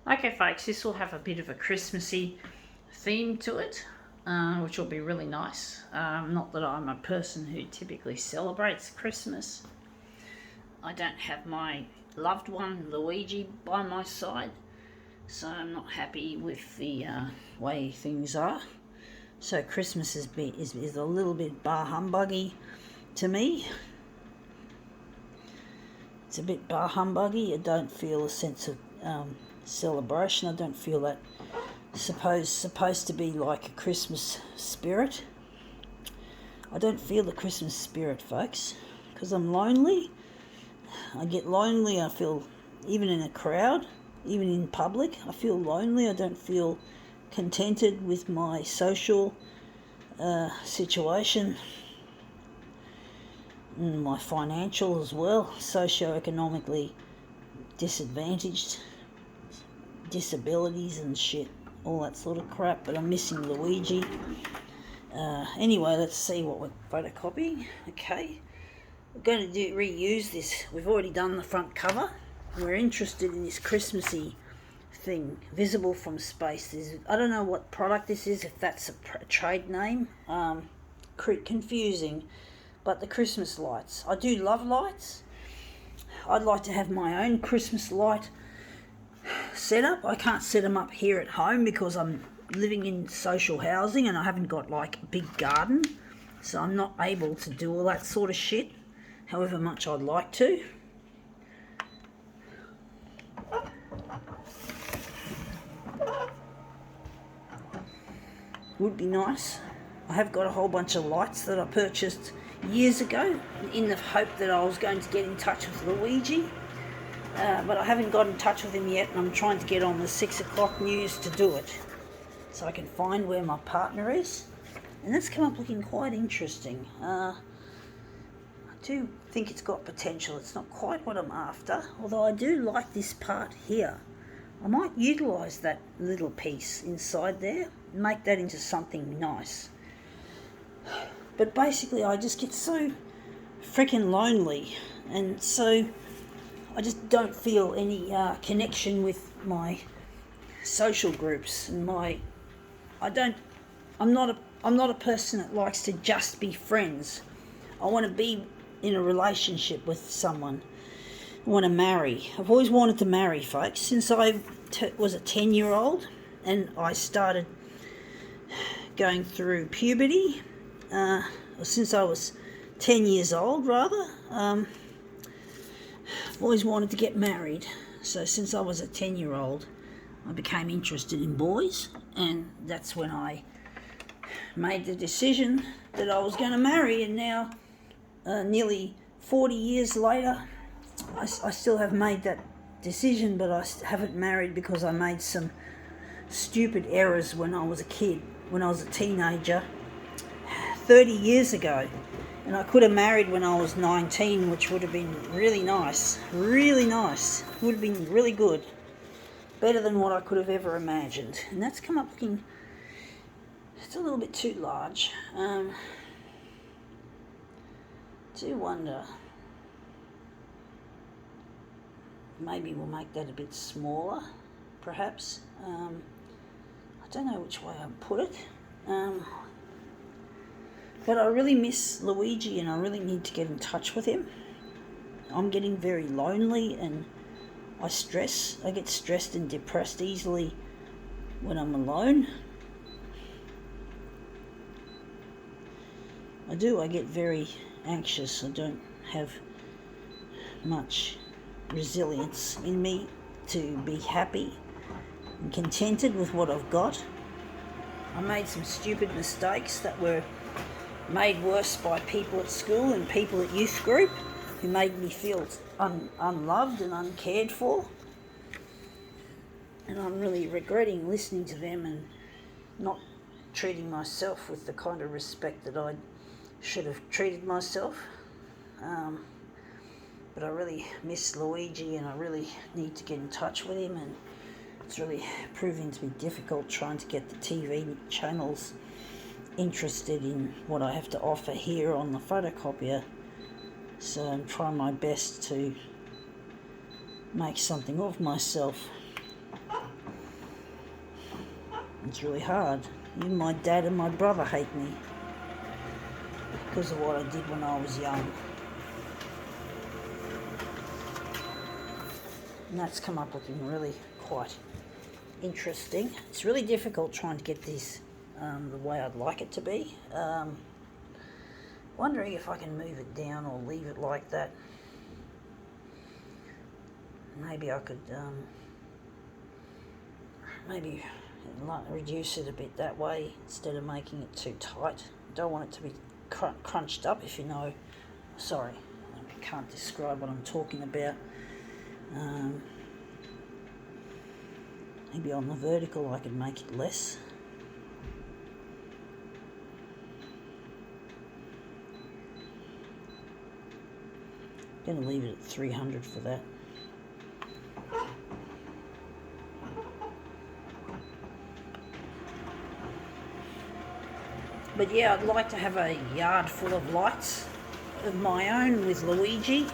Okay folks, this will have a bit of a Christmassy theme to it, which will be really nice. Not that I'm a person who typically celebrates Christmas. I don't have my loved one Luigi by my side, so I'm not happy with the way things are. So Christmas is a little bit bar humbuggy to me. It's a bit bar humbuggy. I don't feel a sense of celebration. I don't feel that supposed to be like a Christmas spirit. I don't feel the Christmas spirit, folks, because I'm lonely. I get lonely. I feel, even in a crowd, even in public, I feel lonely. I don't feel contented with my social situation, and my financial as well, socioeconomically disadvantaged, disabilities and shit, all that sort of crap. But I'm missing Luigi. Anyway, let's see what we're photocopying. Okay, we're going to reuse this. We've already done the front cover. We're interested in this Christmassy thing, visible from space. I don't know what product this is, if that's a trade name. Confusing. But the Christmas lights. I do love lights. I'd like to have my own Christmas light setup. I can't set them up here at home because I'm living in social housing and I haven't got like a big garden. So I'm not able to do all that sort of shit, however much I'd like to. Would be nice. I have got a whole bunch of lights that I purchased years ago in the hope that I was going to get in touch with Luigi, but I haven't got in touch with him yet, and I'm trying to get on the 6 o'clock news to do it so I can find where my partner is. And that's come up looking quite interesting. I do think it's got potential. It's not quite what I'm after, although I do like this part here. I might utilise that little piece inside there and make that into something nice. But basically I just get so freaking lonely, and so I just don't feel any connection with my social groups, and I'm not a person that likes to just be friends. I want to be in a relationship with someone. I want to marry. I've always wanted to marry, folks, since I was a 10-year-old and I started going through puberty. Since I was 10 years old, rather. I've always wanted to get married. So since I was a 10-year-old, I became interested in boys, and that's when I made the decision that I was going to marry. And now, nearly 40 years later, I still have made that decision, but I haven't married because I made some stupid errors when I was a kid, when I was a teenager, 30 years ago. And I could have married when I was 19, which would have been really nice. Really nice. Would have been really good. Better than what I could have ever imagined. And that's come up looking, it's a little bit too large. Do wonder. Maybe we'll make that a bit smaller, perhaps. I don't know which way I'll put it. But I really miss Luigi, and I really need to get in touch with him. I'm getting very lonely, and I get stressed and depressed easily when I'm alone. I get very anxious. I don't have much resilience in me to be happy and contented with what I've got. I made some stupid mistakes that were made worse by people at school and people at youth group who made me feel unloved and uncared for. And I'm really regretting listening to them and not treating myself with the kind of respect that I should have treated myself. But I really miss Luigi, and I really need to get in touch with him, and it's really proving to be difficult trying to get the TV channels interested in what I have to offer here on the photocopier. So I'm trying my best to make something of myself. It's really hard. Even my dad and my brother hate me because of what I did when I was young. And that's come up looking really quite interesting. It's really difficult trying to get this the way I'd like it to be. Wondering if I can move it down or leave it like that. Maybe I could maybe reduce it a bit that way instead of making it too tight. Don't want it to be crunched up, if you know. Sorry, I can't describe what I'm talking about. Maybe on the vertical I could make it less. I'm going to leave it at 300 for that. But yeah, I'd like to have a yard full of lights of my own with Luigi.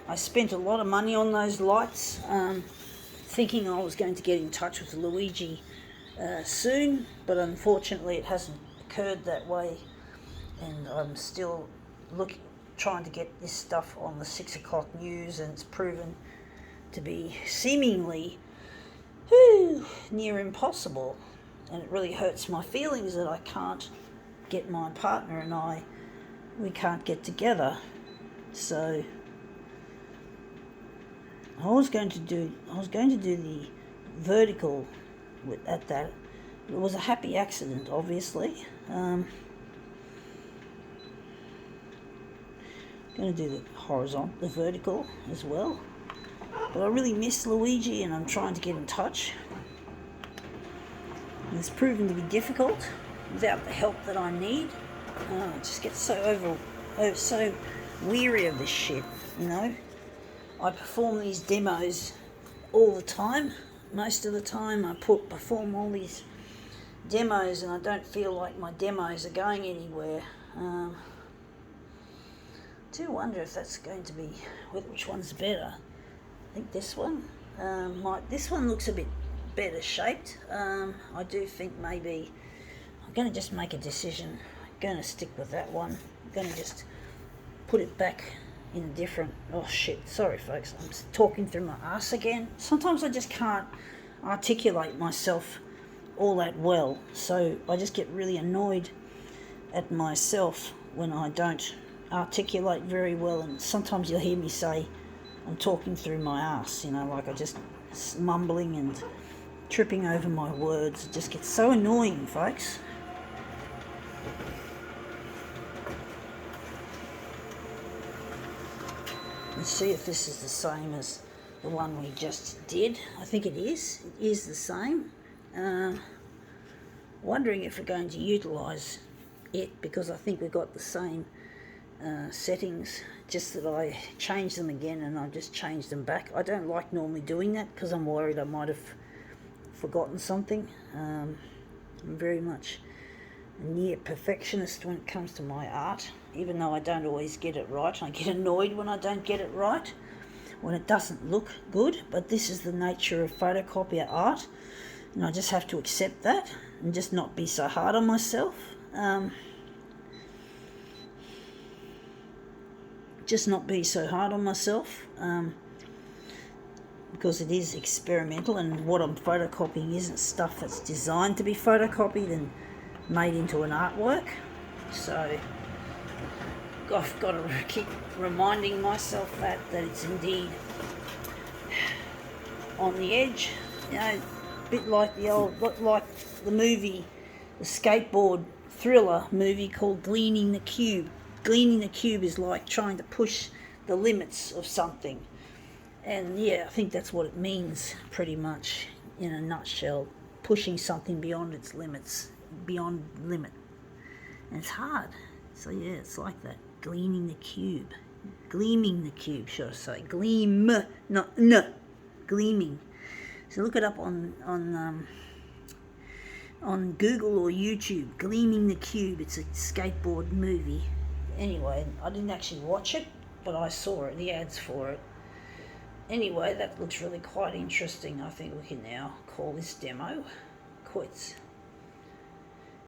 I spent a lot of money on those lights, thinking I was going to get in touch with Luigi soon, but unfortunately it hasn't occurred that way, and I'm still trying to get this stuff on the 6 o'clock news, and it's proven to be seemingly near impossible. And it really hurts my feelings that I can't get my partner and we can't get together. So I was going to do the vertical at that. It was a happy accident, obviously. Going to do the horizontal, the vertical as well. But I really miss Luigi, and I'm trying to get in touch. It's proven to be difficult without the help that I need. I just get so weary of this shit, you know. I perform these demos all the time. Most of the time I perform all these demos, and I don't feel like my demos are going anywhere. I do wonder if that's going to be, which one's better. I think this one. This one looks a bit better shaped. I do think maybe I'm going to just make a decision. I'm going to stick with that one. I'm going to just put it back in a different... Oh shit, sorry folks, I'm talking through my ass again. Sometimes I just can't articulate myself all that well, so I just get really annoyed at myself when I don't articulate very well, and sometimes you'll hear me say I'm talking through my ass, you know, like I just mumbling and tripping over my words. It just gets so annoying, folks. Let's see if this is the same as the one we just did. I think it is. It is the same. Wondering if we're going to utilise it, because I think we've got the same settings, just that I changed them again and I just changed them back. I don't like normally doing that because I'm worried I might have forgotten something. I'm very much a near perfectionist when it comes to my art, even though I don't always get it right. I get annoyed when I don't get it right, when it doesn't look good, but this is the nature of photocopier art, and I just have to accept that and just not be so hard on myself. Just not be so hard on myself, because it is experimental, and what I'm photocopying isn't stuff that's designed to be photocopied and made into an artwork. So I've got to keep reminding myself that it's indeed on the edge, you know, a bit like the movie, the skateboard thriller movie called Gleaning the Cube. Gleaning the cube is like trying to push the limits of something. And yeah, I think that's what it means pretty much in a nutshell. Pushing something beyond its limits, beyond limit. And it's hard. So yeah, it's like that. Gleaning the cube. Gleaming the cube, should I say. Gleam, not gleaming. So look it up on Google or YouTube. Gleaming the Cube. It's a skateboard movie. Anyway, I didn't actually watch it, but I saw it, the ads for it. Anyway, that looks really quite interesting. I think we can now call this demo quits.